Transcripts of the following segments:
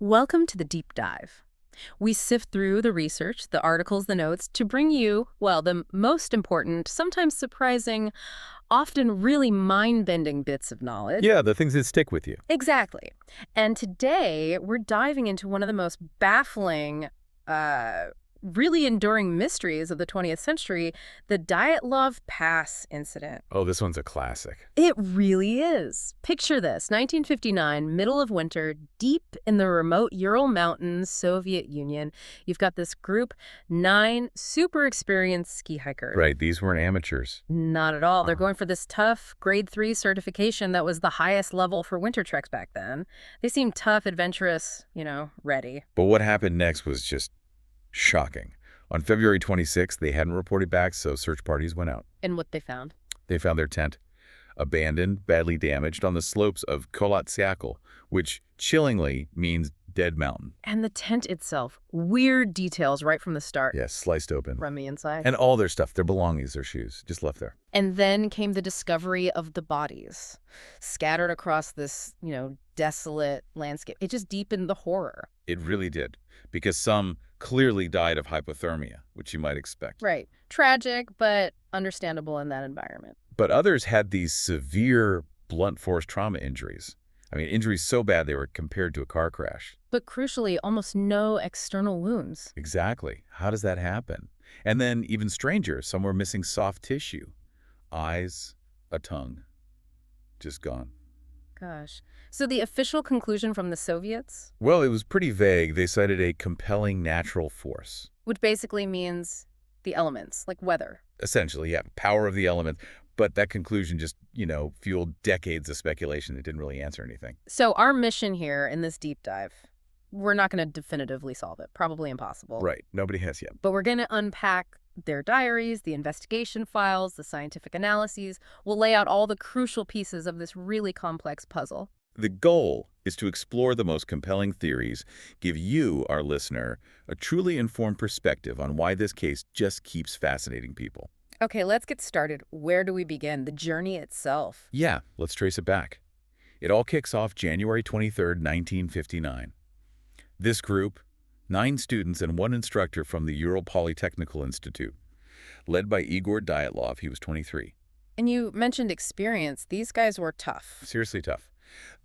Welcome to the deep dive. We sift through the research, the articles, the notes to bring you, well, the most important, sometimes surprising, often really mind-bending bits of knowledge. Yeah, the things that stick with you. Exactly. And today we're diving into one of the most baffling, really enduring mysteries of the 20th century, the Dyatlov Pass incident. Oh, this one's a classic. It really is. Picture this, 1959, middle of winter, deep in the remote Ural Mountains, Soviet Union. You've got this group, 9 super experienced ski hikers. Right, these weren't amateurs. Not at all. They're going for this tough grade 3 certification that was the highest level for winter treks back then. They seemed tough, adventurous, ready. But what happened next was just shocking. On February 26th, they hadn't reported back, so search parties went out. And what they found? They found their tent abandoned, badly damaged, on the slopes of Kolotsiakl, which chillingly means dead mountain. And the tent itself, weird details right from the start. Yes, sliced open. From the inside. And all their stuff, their belongings, their shoes, just left there. And then came the discovery of the bodies, scattered across this, desolate landscape. It just deepened the horror. It really did, because some clearly died of hypothermia, which you might expect. Right. Tragic, but understandable in that environment. But others had these severe blunt force trauma injuries. I mean, injuries so bad they were compared to a car crash. But crucially, almost no external wounds. Exactly. How does that happen? And then even stranger, some were missing soft tissue. Eyes, a tongue. Just gone. Gosh. So the official conclusion from the Soviets? Well, it was pretty vague. They cited a compelling natural force. Which basically means the elements, like weather. Essentially, yeah, power of the elements. But that conclusion just, fueled decades of speculation that didn't really answer anything. So our mission here in this deep dive, we're not going to definitively solve it. Probably impossible. Right. Nobody has yet. But we're going to unpack their diaries, the investigation files, the scientific analyses. We'll lay out all the crucial pieces of this really complex puzzle. The goal is to explore the most compelling theories, give you, our listener, a truly informed perspective on why this case just keeps fascinating people. Okay, let's get started. Where do we begin? The journey itself. Yeah, let's trace it back. It all kicks off January 23rd, 1959. This group, 9 students and 1 instructor from the Ural Polytechnical Institute, led by Igor Dyatlov, he was 23. And you mentioned experience. These guys were tough. Seriously tough.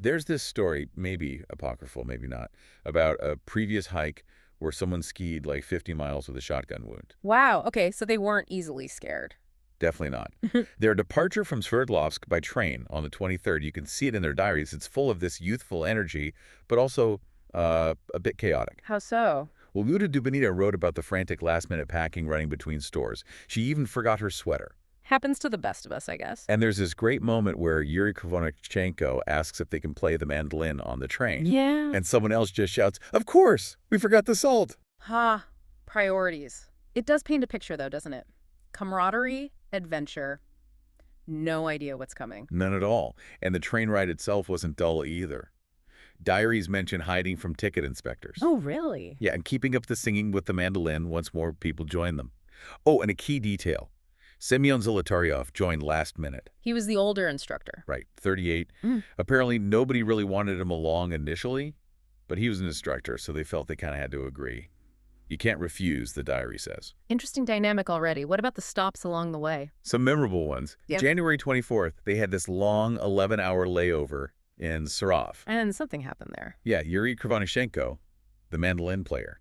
There's this story, maybe apocryphal, maybe not, about a previous hike where someone skied like 50 miles with a shotgun wound. Wow. Okay, so they weren't easily scared. Definitely not. Their departure from Sverdlovsk by train on the 23rd, you can see it in their diaries. It's full of this youthful energy, but also a bit chaotic. How so? Well, Luda Dubinina wrote about the frantic last-minute packing running between stores. She even forgot her sweater. Happens to the best of us, I guess. And there's this great moment where Yuri Krivonochenko asks if they can play the mandolin on the train. Yeah. And someone else just shouts, "Of course! We forgot the salt!" Ha. Priorities. It does paint a picture, though, doesn't it? Camaraderie, adventure, no idea what's coming. None at all. And the train ride itself wasn't dull either. Diaries mention hiding from ticket inspectors. Oh, really? Yeah, and keeping up the singing with the mandolin once more people joined them. Oh, and a key detail. Semyon Zolotaryov joined last minute. He was the older instructor. Right, 38. Apparently, nobody really wanted him along initially, but he was an instructor, so they felt they kind of had to agree. You can't refuse, the diary says. Interesting dynamic already. What about the stops along the way? Some memorable ones. Yeah. January 24th, they had this long 11-hour layover in Sarov. And something happened there. Yeah, Yuri Krivonochenko, the mandolin player,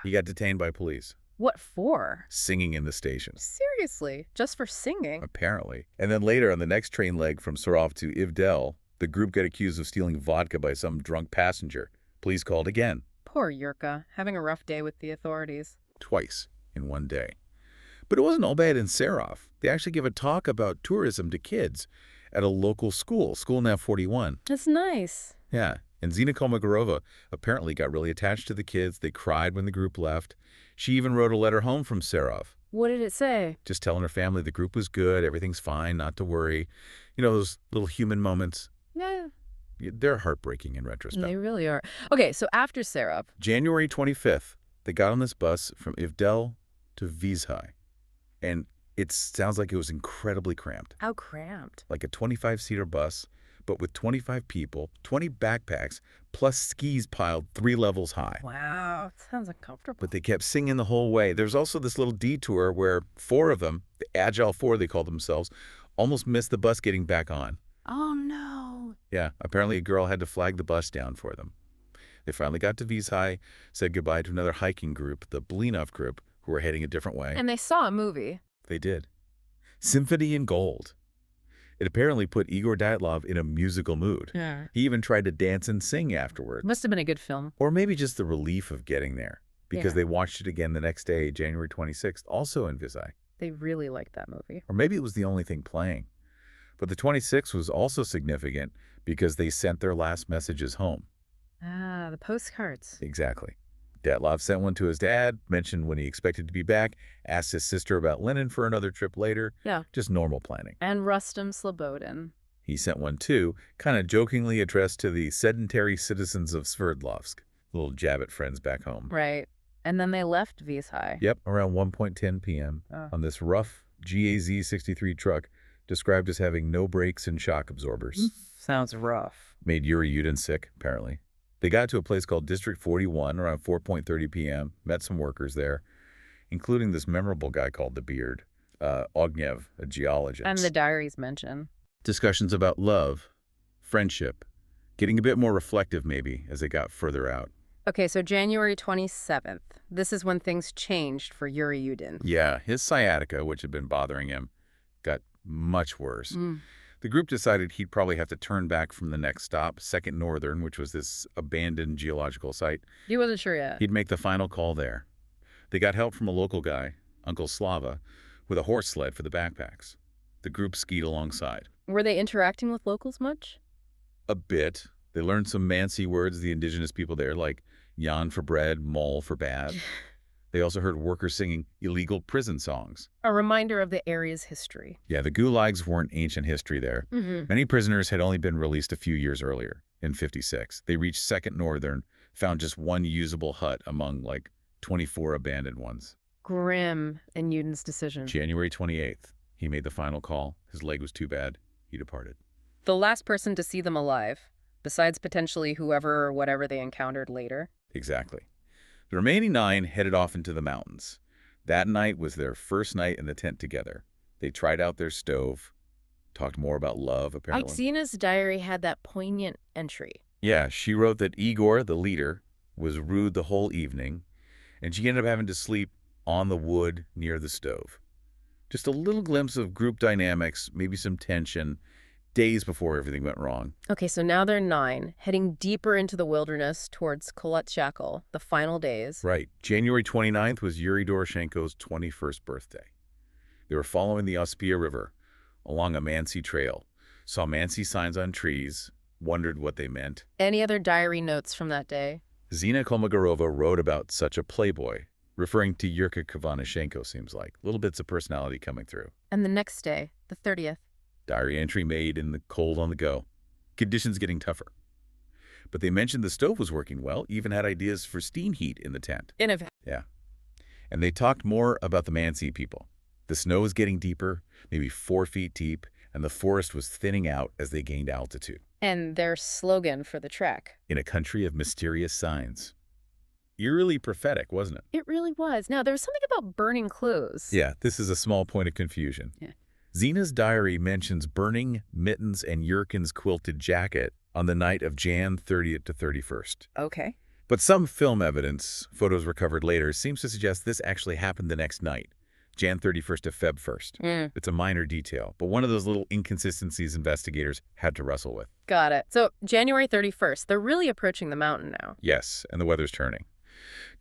he got detained by police. What for? Singing in the station. Seriously? Just for singing? Apparently. And then later on the next train leg from Sarov to Ivdel, the group got accused of stealing vodka by some drunk passenger. Police called again. Poor Yurka, having a rough day with the authorities. Twice in one day. But it wasn't all bad in Sarov. They actually gave a talk about tourism to kids at a local school, School Nav 41. That's nice. Yeah. And Zina Kolmogorova apparently got really attached to the kids. They cried when the group left. She even wrote a letter home from Sarov. What did it say? Just telling her family the group was good, everything's fine, not to worry. Those little human moments. Yeah. They're heartbreaking in retrospect. They really are. Okay, so after Sarov. January 25th, they got on this bus from Ivdel to Vizhai. And it sounds like it was incredibly cramped. How cramped? Like a 25-seater bus, but with 25 people, 20 backpacks, plus skis piled 3 levels high. Wow, sounds uncomfortable. But they kept singing the whole way. There's also this little detour where 4 of them, the Agile 4 they called themselves, almost missed the bus getting back on. Oh, no. Yeah, apparently a girl had to flag the bus down for them. They finally got to Vizhai, said goodbye to another hiking group, the Blinov group, who were heading a different way. And they saw a movie. They did. Symphony in Gold. It apparently put Igor Dyatlov in a musical mood. Yeah. He even tried to dance and sing afterward. Must have been a good film. Or maybe just the relief of getting there, because they watched it again the next day, January 26th, also in Vizhai. They really liked that movie. Or maybe it was the only thing playing. But the 26th was also significant because they sent their last messages home. Ah, the postcards. Exactly. Dyatlov sent one to his dad, mentioned when he expected to be back, asked his sister about Lenin for another trip later. Yeah. Just normal planning. And Rustem Slobodin. He sent one too, kind of jokingly addressed to the sedentary citizens of Sverdlovsk, little jab at friends back home. Right. And then they left Vizhai. Yep, around 1:10 p.m. on this rough GAZ-63 truck described as having no brakes and shock absorbers. Sounds rough. Made Yuri Yudin sick, apparently. They got to a place called District 41 around 4:30 p.m., met some workers there, including this memorable guy called the Beard, Ognev, a geologist. And the diaries mention. Discussions about love, friendship, getting a bit more reflective maybe as they got further out. Okay, so January 27th. This is when things changed for Yuri Yudin. Yeah, his sciatica, which had been bothering him, got much worse. The group decided he'd probably have to turn back from the next stop, Second Northern, which was this abandoned geological site. He wasn't sure yet. He'd make the final call there. They got help from a local guy, Uncle Slava, with a horse sled for the backpacks. The group skied alongside. Were they interacting with locals much? A bit. They learned some Mansi words, the indigenous people there, like yan for bread, mol for bad. They also heard workers singing illegal prison songs. A reminder of the area's history. Yeah, the gulags weren't ancient history there. Many prisoners had only been released a few years earlier, in '56. They reached Second Northern, found just one usable hut among, like, 24 abandoned ones. Grim in Yudin's decision. January 28th, he made the final call. His leg was too bad. He departed. The last person to see them alive, besides potentially whoever or whatever they encountered later. Exactly. The remaining 9 headed off into the mountains. That night was their first night in the tent together. They tried out their stove, talked more about love, apparently. Xena's diary had that poignant entry. Yeah, she wrote that Igor, the leader, was rude the whole evening, and she ended up having to sleep on the wood near the stove. Just a little glimpse of group dynamics, maybe some tension, days before everything went wrong. Okay, so now they're 9, heading deeper into the wilderness towards Koletchakal, the final days. Right. January 29th was Yuri Doroshenko's 21st birthday. They were following the Ospia River along a Mansi trail, saw Mansi signs on trees, wondered what they meant. Any other diary notes from that day? Zina Kolmogorova wrote about such a playboy, referring to Yurka Kovaneshenko, seems like. Little bits of personality coming through. And the next day, the 30th. Diary entry made in the cold on the go. Conditions getting tougher. But they mentioned the stove was working well, even had ideas for steam heat in the tent. Innovative. Yeah. And they talked more about the Mansi people. The snow was getting deeper, maybe 4 feet deep, and the forest was thinning out as they gained altitude. And their slogan for the trek. In a country of mysterious signs. Eerily prophetic, wasn't it? It really was. Now, there's something about burning clothes. Yeah, this is a small point of confusion. Yeah. Zina's diary mentions burning Mittens and Yurkin's quilted jacket on the night of Jan 30th to 31st. Okay. But some film evidence, photos recovered later, seems to suggest this actually happened the next night, Jan 31st to Feb 1st. It's a minor detail, but one of those little inconsistencies investigators had to wrestle with. Got it. So, January 31st, they're really approaching the mountain now. Yes, and the weather's turning.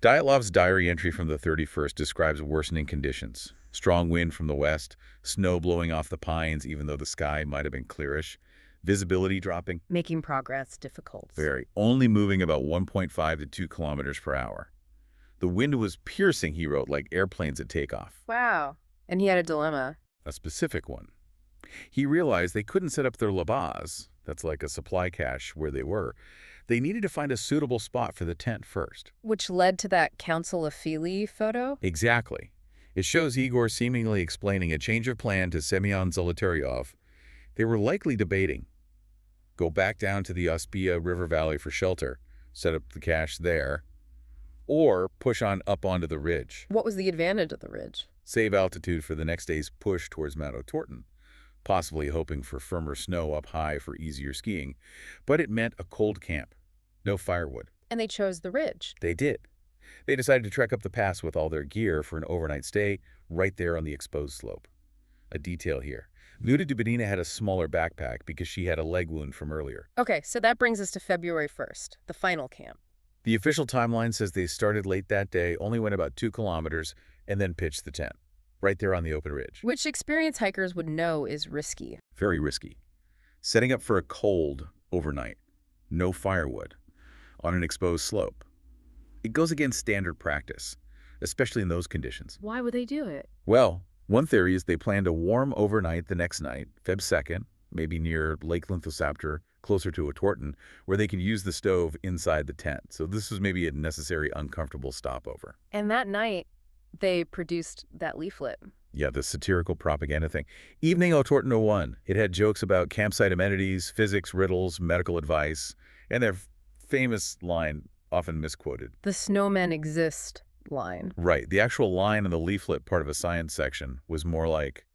Dyatlov's diary entry from the 31st describes worsening conditions. Strong wind from the west, snow blowing off the pines even though the sky might have been clearish, visibility dropping. Making progress difficult. Very. Only moving about 1.5 to 2 kilometers per hour. The wind was piercing, he wrote, like airplanes at takeoff. Wow. And he had a dilemma. A specific one. He realized they couldn't set up their labaz, that's like a supply cache where they were. They needed to find a suitable spot for the tent first. Which led to that Council of Fili photo? Exactly. It shows Igor seemingly explaining a change of plan to Semyon Zolotaryov. They were likely debating. Go back down to the Ospia River Valley for shelter, set up the cache there, or push on up onto the ridge. What was the advantage of the ridge? Save altitude for the next day's push towards Mount O'Torton, possibly hoping for firmer snow up high for easier skiing. But it meant a cold camp, no firewood. And they chose the ridge. They did. They decided to trek up the pass with all their gear for an overnight stay right there on the exposed slope. A detail here. Luda Dubinina had a smaller backpack because she had a leg wound from earlier. Okay, so that brings us to February 1st, the final camp. The official timeline says they started late that day, only went about 2 kilometers, and then pitched the tent, right there on the open ridge. Which experienced hikers would know is risky. Very risky. Setting up for a cold overnight, no firewood, on an exposed slope. It goes against standard practice, especially in those conditions. Why would they do it? Well, one theory is they planned a warm overnight the next night, Feb 2nd, maybe near Lake Linthosapter, closer to O'Torton, where they could use the stove inside the tent. So this was maybe a necessary uncomfortable stopover. And that night, they produced that leaflet. Yeah, the satirical propaganda thing. Evening O'Torton 01. It had jokes about campsite amenities, physics, riddles, medical advice, and their famous line, often misquoted. The snowmen exist line. Right. The actual line in the leaflet, part of a science section, was more like,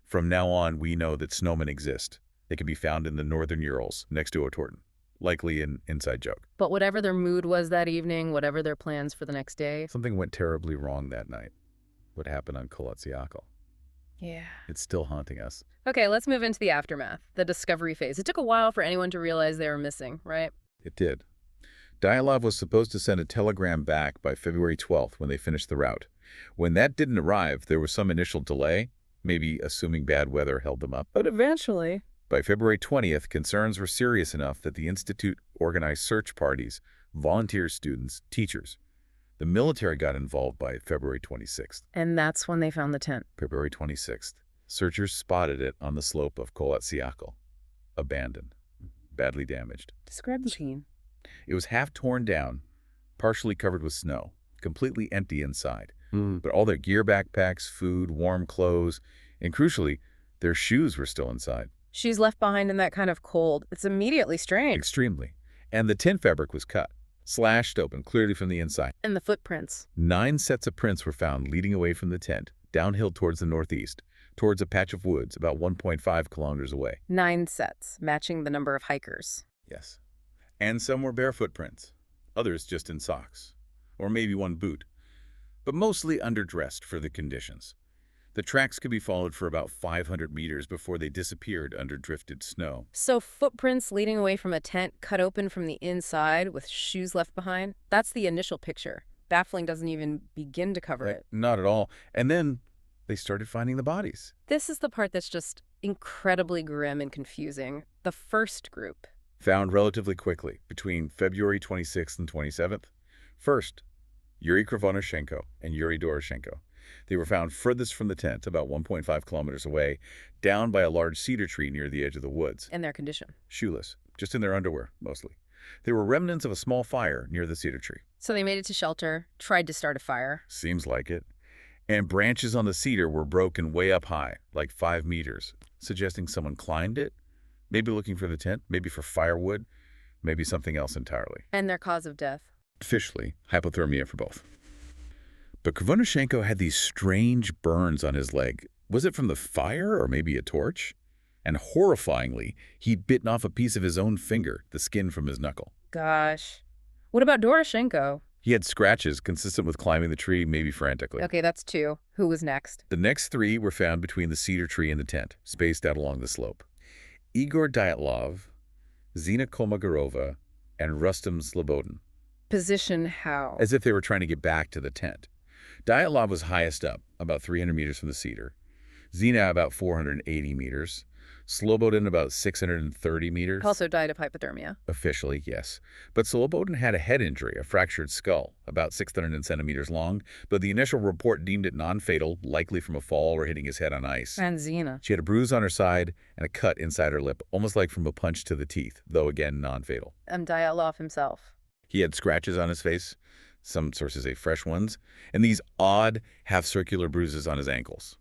from now on, we know that snowmen exist. They can be found in the northern Urals, next to O'Torton. Likely an inside joke. But whatever their mood was that evening, whatever their plans for the next day. Something went terribly wrong that night. What happened on Kolotsiakal? Yeah. It's still haunting us. Okay, let's move into the aftermath, the discovery phase. It took a while for anyone to realize they were missing, right? It did. Dyatlov was supposed to send a telegram back by February 12th when they finished the route. When that didn't arrive, there was some initial delay, maybe assuming bad weather held them up. But eventually... By February 20th, concerns were serious enough that the Institute organized search parties, volunteer students, teachers. The military got involved by February 26th. And that's when they found the tent. February 26th. Searchers spotted it on the slope of Kolotsiakal. Abandoned. Badly damaged. Describe the scene. It was half torn down, partially covered with snow, completely empty inside. But all their gear, backpacks, food, warm clothes, and crucially, their shoes were still inside. She's left behind in that kind of cold. It's immediately strange. Extremely. And the tent fabric was cut, slashed open clearly from the inside. And the footprints. 9 sets of prints were found leading away from the tent, downhill towards the northeast, towards a patch of woods about 1.5 kilometers away. 9 sets, matching the number of hikers. Yes. And some were barefoot prints, others just in socks, or maybe one boot, but mostly underdressed for the conditions. The tracks could be followed for about 500 meters before they disappeared under drifted snow. So footprints leading away from a tent cut open from the inside with shoes left behind? That's the initial picture. Baffling doesn't even begin to cover it. Not at all. And then they started finding the bodies. This is the part that's just incredibly grim and confusing. The first group. Found relatively quickly, between February 26th and 27th. First, Yuri Krivonashenko and Yuri Doroshenko. They were found furthest from the tent, about 1.5 kilometers away, down by a large cedar tree near the edge of the woods. And their condition. Shoeless, just in their underwear, mostly. There were remnants of a small fire near the cedar tree. So they made it to shelter, tried to start a fire. Seems like it. And branches on the cedar were broken way up high, like 5 meters, suggesting someone climbed it, maybe looking for the tent, maybe for firewood, maybe something else entirely. And their cause of death? Officially, hypothermia for both. But Krivonashenko had these strange burns on his leg. Was it from the fire or maybe a torch? And horrifyingly, he'd bitten off a piece of his own finger, the skin from his knuckle. Gosh. What about Doroshenko? He had scratches consistent with climbing the tree, maybe frantically. Okay, that's 2. Who was next? The next 3 were found between the cedar tree and the tent, spaced out along the slope. Igor Dyatlov, Zina Kolmogorova, and Rustam Slobodin. Position how? As if they were trying to get back to the tent. Dyatlov was highest up, about 300 meters from the cedar. Zina about 480 meters. Slobodin about 630 meters. Also died of hypothermia. Officially, yes. But Slobodin had a head injury, a fractured skull, about 600 centimeters long, but the initial report deemed it non-fatal, likely from a fall or hitting his head on ice. And Zina. She had a bruise on her side and a cut inside her lip, almost like from a punch to the teeth, though again non-fatal. And Dyatlov himself. He had scratches on his face, some sources say fresh ones, and these odd half-circular bruises on his ankles.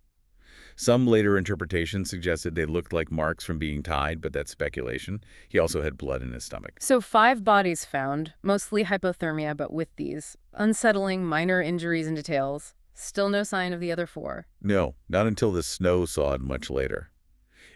Some later interpretations suggested they looked like marks from being tied, but that's speculation. He also had blood in his stomach. So 5 bodies found, mostly hypothermia, but with these unsettling minor injuries and details. Still no sign of the other 4. No, not until the snow sawed much later.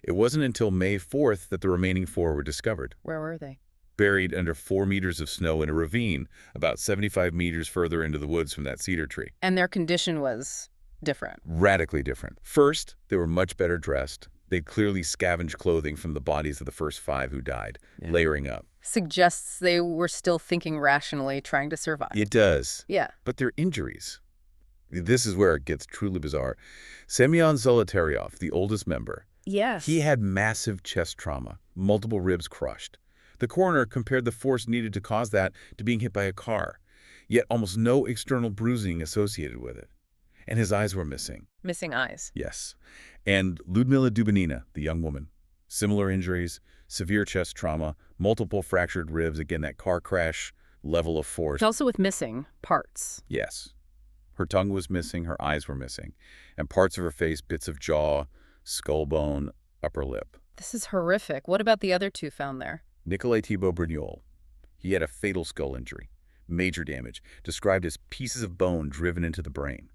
It wasn't until May 4th that the remaining 4 were discovered, Where were they? buried under 4 meters of snow in a ravine about 75 meters further into the woods from that cedar tree. And their condition was different. Radically different. First, they were much better dressed. They'd clearly scavenged clothing from the bodies of the first 5 who died, layering up. Suggests they were still thinking rationally, trying to survive. It does. Yeah. But their injuries. This is where it gets truly bizarre. Semyon Zolotaryov, the oldest member, Yes. he had massive chest trauma, multiple ribs crushed. The coroner compared the force needed to cause that to being hit by a car, yet almost no external bruising associated with it. And his eyes were missing. Missing eyes. Yes. And Lyudmila Dubinina, the young woman, similar injuries, severe chest trauma, multiple fractured ribs, again, that car crash level of force. Also with missing parts. Yes. Her tongue was missing, her eyes were missing, and parts of her face, bits of jaw, skull bone, upper lip. This is horrific. What about the other 2 found there? Nikolai Thibault Brignol. He had a fatal skull injury, major damage, described as pieces of bone driven into the brain,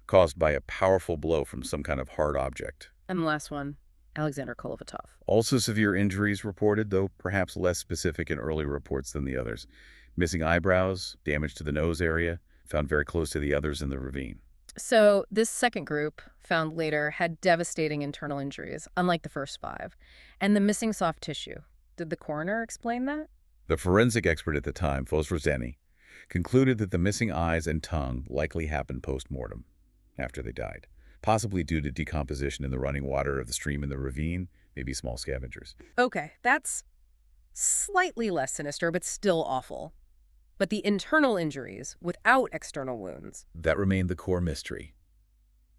caused by a powerful blow from some kind of hard object. And the last one, Alexander Kolovatov. Also severe injuries reported, though perhaps less specific in early reports than the others. Missing eyebrows, damage to the nose area, found very close to the others in the ravine. So this second group, found later, had devastating internal injuries, unlike the first 5. And the missing soft tissue. Did the coroner explain that? The forensic expert at the time, Fosrozeni, concluded that the missing eyes and tongue likely happened post-mortem, after they died, possibly due to decomposition in the running water of the stream in the ravine, maybe small scavengers. Okay, that's slightly less sinister, but still awful. But the internal injuries, without external wounds. That remained the core mystery.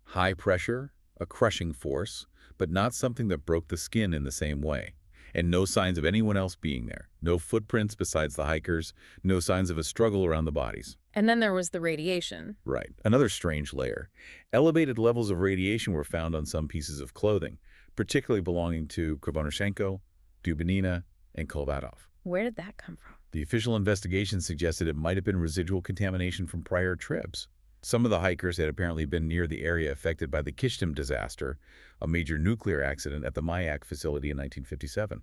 High pressure, a crushing force, but not something that broke the skin in the same way. And no signs of anyone else being there. No footprints besides the hikers, no signs of a struggle around the bodies. And then there was the radiation. Right, another strange layer. Elevated levels of radiation were found on some pieces of clothing, particularly belonging to Krivonyshenko, Dubinina, and Kolovatov. Where did that come from? The official investigation suggested it might have been residual contamination from prior trips. Some of the hikers had apparently been near the area affected by the Kishtim disaster, a major nuclear accident at the Mayak facility in 1957.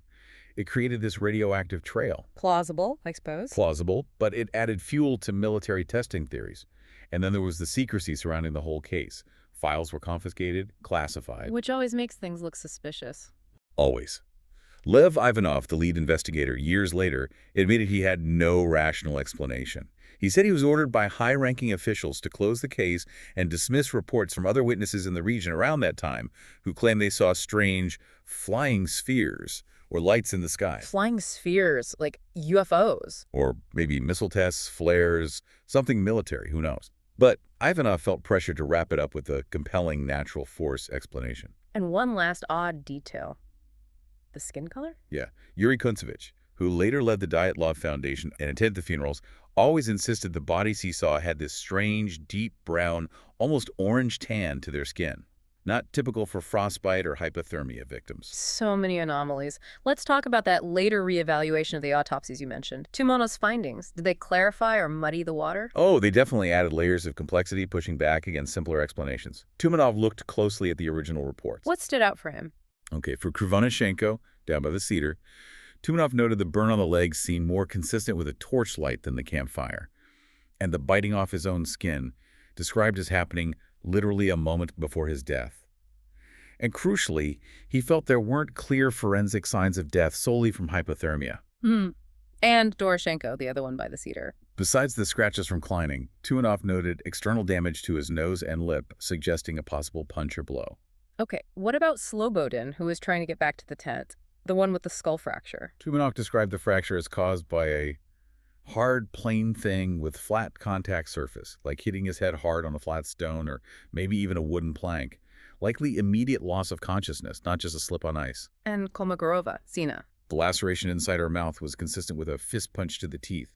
It created this radioactive trail. Plausible, I suppose. Plausible, but it added fuel to military testing theories. And then there was the secrecy surrounding the whole case. Files were confiscated, classified. Which always makes things look suspicious. Always. Lev Ivanov, the lead investigator, years later, admitted he had no rational explanation. He said he was ordered by high-ranking officials to close the case and dismiss reports from other witnesses in the region around that time who claimed they saw strange flying spheres or lights in the sky. Flying spheres, like UFOs. Or maybe missile tests, flares, something military, who knows. But Ivanov felt pressure to wrap it up with a compelling natural force explanation. And one last odd detail. The skin color? Yeah, Yuri Kuntsevich, who later led the Dyatlov Foundation and attended the funerals, always insisted the bodies he saw had this strange, deep brown, almost orange tan to their skin. Not typical for frostbite or hypothermia victims. So many anomalies. Let's talk about that later reevaluation of the autopsies you mentioned. Tumanov's findings, did they clarify or muddy the water? Oh, they definitely added layers of complexity, pushing back against simpler explanations. Tumanov looked closely at the original reports. What stood out for him? Okay, for Krivonyshenko, down by the cedar, Tumanov noted the burn on the legs seemed more consistent with a torchlight than the campfire, and the biting off his own skin, described as happening literally a moment before his death. And crucially, he felt there weren't clear forensic signs of death solely from hypothermia. And Doroshenko, the other one by the cedar. Besides the scratches from climbing, Tumanov noted external damage to his nose and lip, suggesting a possible punch or blow. Okay, what about Slobodin, who was trying to get back to the tent? The one with the skull fracture. Tumanov described the fracture as caused by a hard, plain thing with flat contact surface, like hitting his head hard on a flat stone or maybe even a wooden plank. Likely immediate loss of consciousness, not just a slip on ice. And Kolmogorova, Sina. The laceration inside her mouth was consistent with a fist punch to the teeth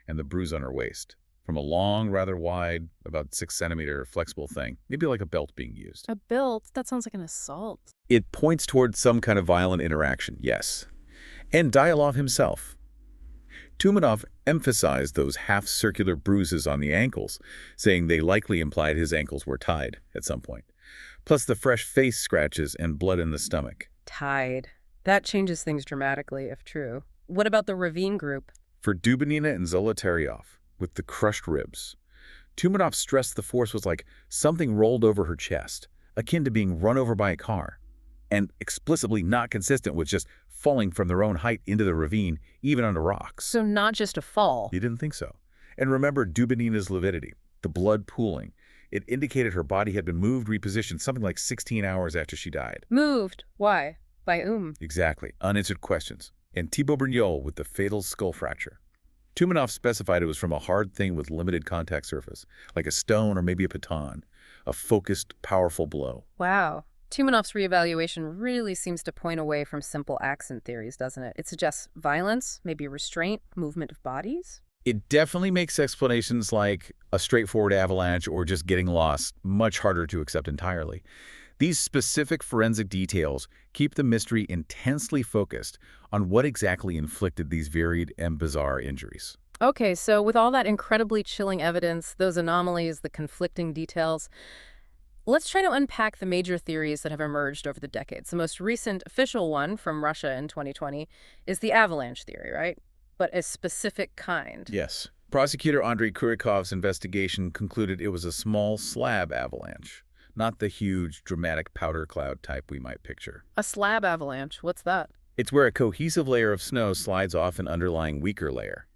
and the bruise on her waist. from a long, rather wide, about 6 centimeter flexible thing, maybe like a belt being used. A build? That sounds like an assault. It points toward some kind of violent interaction, yes. And Dyatlov himself. Tumanov emphasized those half-circular bruises on the ankles, saying they likely implied his ankles were tied at some point, plus the fresh face scratches and blood in the stomach. Tied. That changes things dramatically, if true. What about the Ravine group? For Dubinina and Zolotaryov, with the crushed ribs, Tumanov stressed the force was like something rolled over her chest, akin to being run over by a car, and explicitly not consistent with just falling from their own height into the ravine, even under rocks. So not just a fall. You didn't think so. And remember Dubinina's lividity, the blood pooling. It indicated her body had been moved, repositioned, something like 16 hours after she died. Moved? Why? By Exactly. Unanswered questions. And Thibaut Brignol with the fatal skull fracture. Tumanov specified it was from a hard thing with limited contact surface, like a stone or maybe a baton, a focused, powerful blow. Wow. Tumanov's reevaluation really seems to point away from simple accent theories, doesn't it? It suggests violence, maybe restraint, movement of bodies. It definitely makes explanations like a straightforward avalanche or just getting lost much harder to accept entirely. These specific forensic details keep the mystery intensely focused on what exactly inflicted these varied and bizarre injuries. Okay, so with all that incredibly chilling evidence, those anomalies, the conflicting details, let's try to unpack the major theories that have emerged over the decades. The most recent official one from Russia in 2020 is the avalanche theory, right? But a specific kind. Yes. Prosecutor Andrei Kuryakov's investigation concluded it was a small slab avalanche, not the huge, dramatic powder cloud type we might picture. A slab avalanche, what's that? It's where a cohesive layer of snow slides off an underlying weaker layer.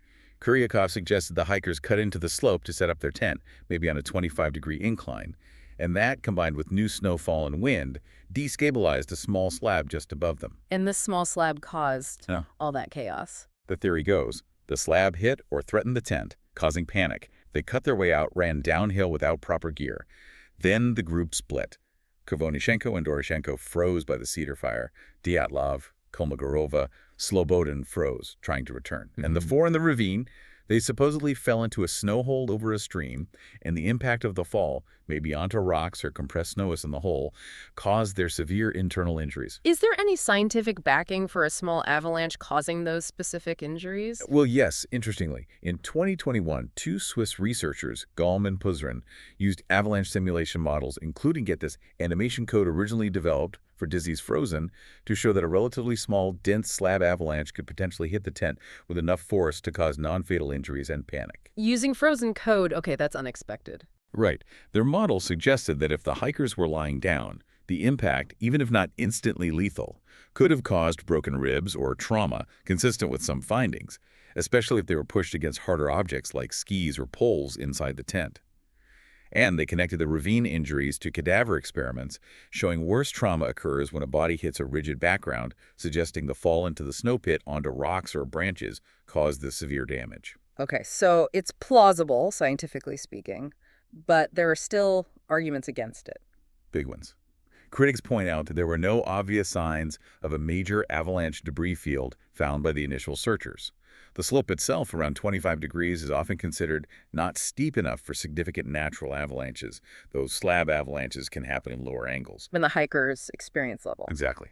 Kuryakov suggested the hikers cut into the slope to set up their tent, maybe on a 25-degree incline, and that, combined with new snowfall and wind, destabilized a small slab just above them. And this small slab caused Yeah. all that chaos. The theory goes, the slab hit or threatened the tent, causing panic. They cut their way out, ran downhill without proper gear. Then the group split. Krivonychenko and Doroshenko froze by the cedar fire. Dyatlov, Kolmogorova, Slobodin froze, trying to return. And the four in the ravine, they supposedly fell into a snow hole over a stream, and the impact of the fall, maybe onto rocks or compressed snow in the hole, caused their severe internal injuries. Is there any scientific backing for a small avalanche causing those specific injuries? Well, yes, interestingly. In 2021, two Swiss researchers, Galm and Puzrin, used avalanche simulation models, including, get this, animation code originally developed for Dizzy's Frozen, to show that a relatively small, dense slab avalanche could potentially hit the tent with enough force to cause non-fatal injuries and panic. Using frozen code, okay, that's unexpected. Right. Their model suggested that if the hikers were lying down, the impact, even if not instantly lethal, could have caused broken ribs or trauma consistent with some findings, especially if they were pushed against harder objects like skis or poles inside the tent. And they connected the ravine injuries to cadaver experiments, showing worse trauma occurs when a body hits a rigid background, suggesting the fall into the snow pit onto rocks or branches caused the severe damage. Okay, so it's plausible, scientifically speaking, but there are still arguments against it. Big ones. Critics point out that there were no obvious signs of a major avalanche debris field found by the initial searchers. The slope itself, around 25 degrees, is often considered not steep enough for significant natural avalanches. Those slab avalanches can happen in lower angles. In the hiker's experience level. Exactly.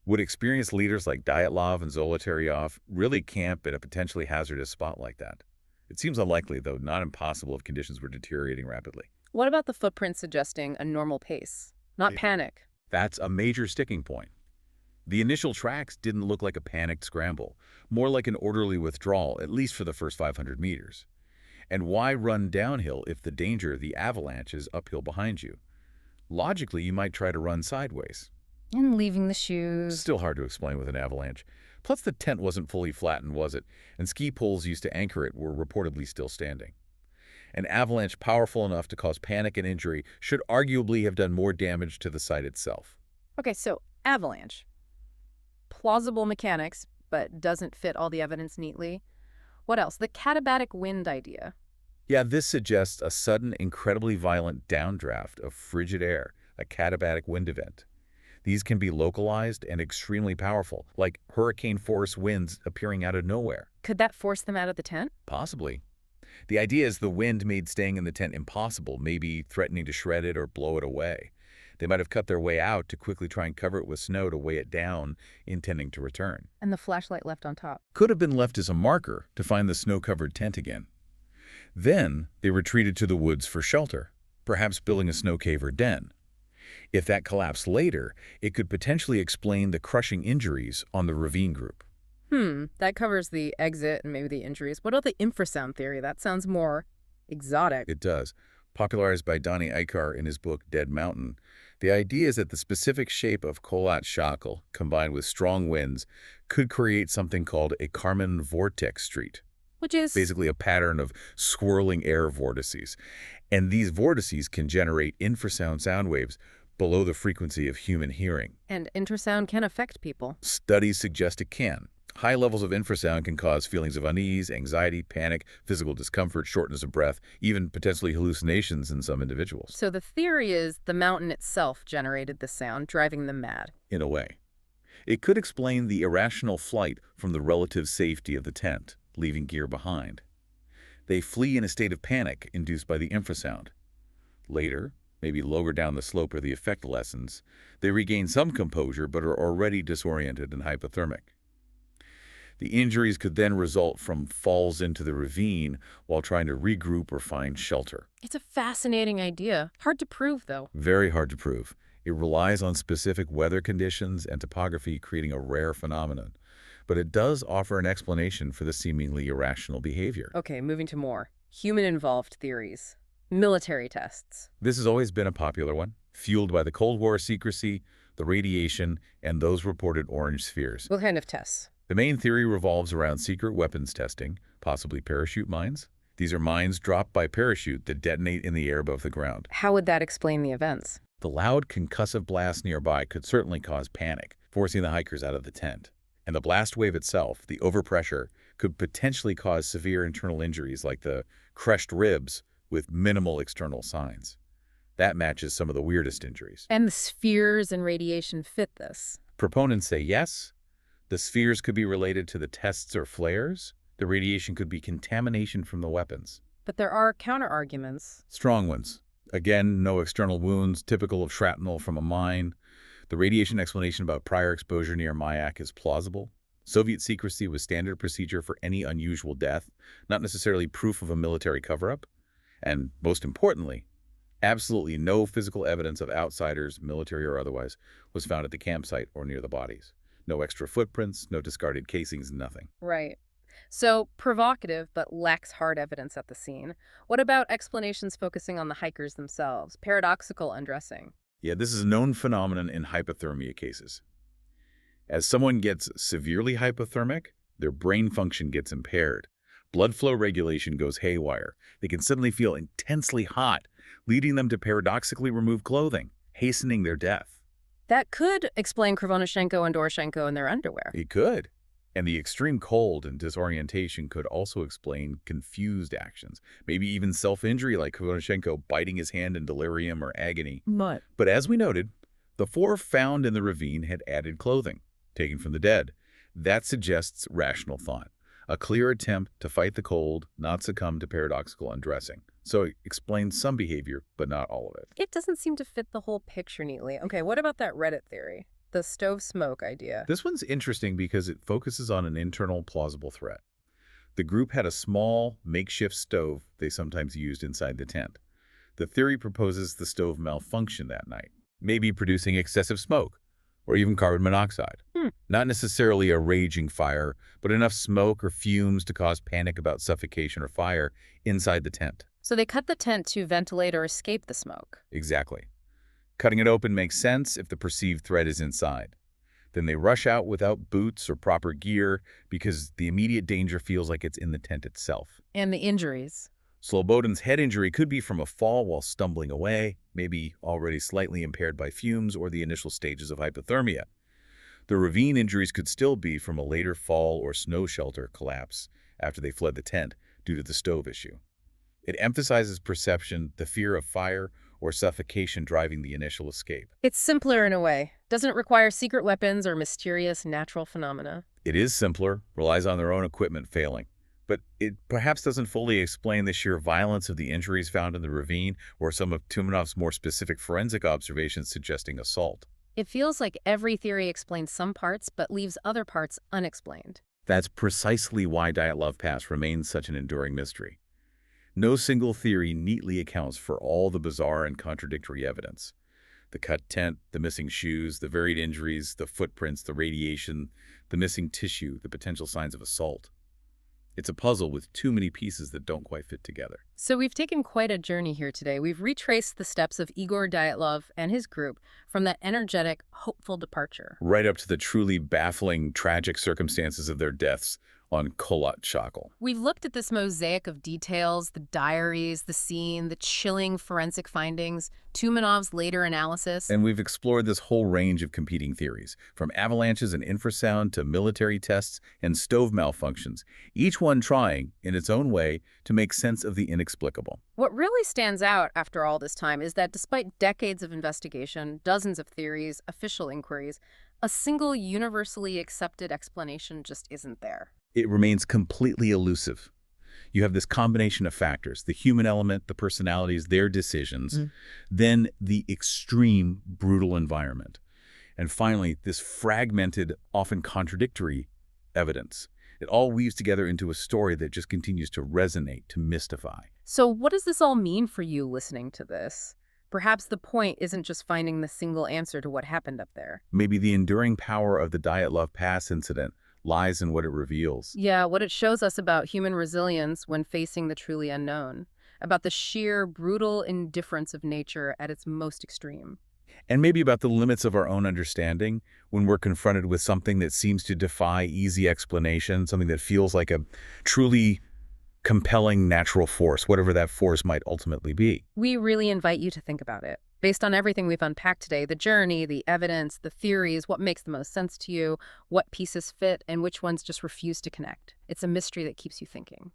Would experienced leaders like Dyatlov and Zolotaryov really camp in a potentially hazardous spot like that? It seems unlikely, though not impossible if conditions were deteriorating rapidly. What about the footprint suggesting a normal pace, not panic? That's a major sticking point. The initial tracks didn't look like a panicked scramble, more like an orderly withdrawal, at least for the first 500 meters. And why run downhill if the danger, the avalanche, is uphill behind you? Logically, you might try to run sideways. And leaving the shoes. Still hard to explain with an avalanche. Plus, the tent wasn't fully flattened, was it? And ski poles used to anchor it were reportedly still standing. An avalanche powerful enough to cause panic and injury should arguably have done more damage to the site itself. Okay, so avalanche. Plausible mechanics, but doesn't fit all the evidence neatly. What else? The katabatic wind idea. Yeah, this suggests a sudden, incredibly violent downdraft of frigid air, a katabatic wind event. These can be localized and extremely powerful, like hurricane-force winds appearing out of nowhere. Could that force them out of the tent? Possibly. The idea is the wind made staying in the tent impossible, maybe threatening to shred it or blow it away. They might have cut their way out to quickly try and cover it with snow to weigh it down, intending to return. And the flashlight left on top. Could have been left as a marker to find the snow-covered tent again. Then they retreated to the woods for shelter, perhaps building a snow cave or den. If that collapsed later, it could potentially explain the crushing injuries on the ravine group. That covers the exit and maybe the injuries. What about the infrasound theory? That sounds more exotic. It does. Popularized by Donnie Eichar in his book Dead Mountain, the idea is that the specific shape of Kholat Shakal, combined with strong winds, could create something called a Kármán vortex street, Which is? basically a pattern of swirling air vortices. And these vortices can generate infrasound sound waves below the frequency of human hearing. And infrasound can affect people. Studies suggest it can. High levels of infrasound can cause feelings of unease, anxiety, panic, physical discomfort, shortness of breath, even potentially hallucinations in some individuals. So the theory is the mountain itself generated the sound, driving them mad. In a way. It could explain the irrational flight from the relative safety of the tent, leaving gear behind. They flee in a state of panic induced by the infrasound. Later, maybe lower down the slope where the effect lessens, they regain some composure but are already disoriented and hypothermic. The injuries could then result from falls into the ravine while trying to regroup or find shelter. It's a fascinating idea. Hard to prove, though. Very hard to prove. It relies on specific weather conditions and topography, creating a rare phenomenon. But it does offer an explanation for the seemingly irrational behavior. Okay, moving to more. Human-involved theories. Military tests. This has always been a popular one, fueled by the Cold War secrecy, the radiation, and those reported orange spheres. What kind of tests? The main theory revolves around secret weapons testing, possibly parachute mines. These are mines dropped by parachute that detonate in the air above the ground. How would that explain the events? The loud concussive blast nearby could certainly cause panic, forcing the hikers out of the tent. And the blast wave itself, the overpressure, could potentially cause severe internal injuries like the crushed ribs with minimal external signs. That matches some of the weirdest injuries. And the spheres and radiation fit this. Proponents say yes. The spheres could be related to the tests or flares. The radiation could be contamination from the weapons. But there are counter-arguments. Strong ones. Again, no external wounds, typical of shrapnel from a mine. The radiation explanation about prior exposure near Mayak is plausible. Soviet secrecy was standard procedure for any unusual death, not necessarily proof of a military cover-up. And most importantly, absolutely no physical evidence of outsiders, military or otherwise, was found at the campsite or near the bodies. No extra footprints, no discarded casings, nothing. Right. So, provocative, but lacks hard evidence at the scene. What about explanations focusing on the hikers themselves? Paradoxical undressing. Yeah, this is a known phenomenon in hypothermia cases. As someone gets severely hypothermic, their brain function gets impaired. Blood flow regulation goes haywire. They can suddenly feel intensely hot, leading them to paradoxically remove clothing, hastening their death. That could explain Krivonyshenko and Doroshenko in their underwear. It could. And the extreme cold and disorientation could also explain confused actions, maybe even self-injury like Krivonyshenko biting his hand in delirium or agony. But as we noted, the four found in the ravine had added clothing, taken from the dead. That suggests rational thought, a clear attempt to fight the cold, not succumb to paradoxical undressing. So it explains some behavior, but not all of it. It doesn't seem to fit the whole picture neatly. Okay, what about that Reddit theory? The stove smoke idea. This one's interesting because it focuses on an internal plausible threat. The group had a small, makeshift stove they sometimes used inside the tent. The theory proposes the stove malfunctioned that night, maybe producing excessive smoke, or even carbon monoxide. Not necessarily a raging fire, but enough smoke or fumes to cause panic about suffocation or fire inside the tent. So they cut the tent to ventilate or escape the smoke. Exactly. Cutting it open makes sense if the perceived threat is inside. Then they rush out without boots or proper gear because the immediate danger feels like it's in the tent itself. And the injuries. Slobodin's head injury could be from a fall while stumbling away, maybe already slightly impaired by fumes or the initial stages of hypothermia. The ravine injuries could still be from a later fall or snow shelter collapse after they fled the tent due to the stove issue. It emphasizes perception, the fear of fire or suffocation driving the initial escape. It's simpler in a way. Doesn't require secret weapons or mysterious natural phenomena. It is simpler, relies on their own equipment failing. But it perhaps doesn't fully explain the sheer violence of the injuries found in the ravine or some of Tumanov's more specific forensic observations suggesting assault. It feels like every theory explains some parts but leaves other parts unexplained. That's precisely why Dyatlov Pass remains such an enduring mystery. No single theory neatly accounts for all the bizarre and contradictory evidence. The cut tent, the missing shoes, the varied injuries, the footprints, the radiation, the missing tissue, the potential signs of assault. It's a puzzle with too many pieces that don't quite fit together. So we've taken quite a journey here today. We've retraced the steps of Igor Dyatlov and his group from that energetic, hopeful departure. Right up to the truly baffling, tragic circumstances of their deaths on Kholat Shakal. We've looked at this mosaic of details, the diaries, the scene, the chilling forensic findings, Tumanov's later analysis. And we've explored this whole range of competing theories, from avalanches and infrasound to military tests and stove malfunctions, each one trying, in its own way, to make sense of the inexplicable. What really stands out after all this time is that despite decades of investigation, dozens of theories, official inquiries, a single universally accepted explanation just isn't there. It remains completely elusive. You have this combination of factors, the human element, the personalities, their decisions, then the extreme, brutal environment. And finally, this fragmented, often contradictory evidence. It all weaves together into a story that just continues to resonate, to mystify. So what does this all mean for you listening to this? Perhaps the point isn't just finding the single answer to what happened up there. Maybe the enduring power of the Dyatlov Pass incident lies in what it reveals. Yeah, what it shows us about human resilience when facing the truly unknown, about the sheer, brutal indifference of nature at its most extreme. And maybe about the limits of our own understanding when we're confronted with something that seems to defy easy explanation, something that feels like a truly compelling natural force, whatever that force might ultimately be. We really invite you to think about it. Based on everything we've unpacked today, the journey, the evidence, the theories, what makes the most sense to you, what pieces fit, and which ones just refuse to connect. It's a mystery that keeps you thinking.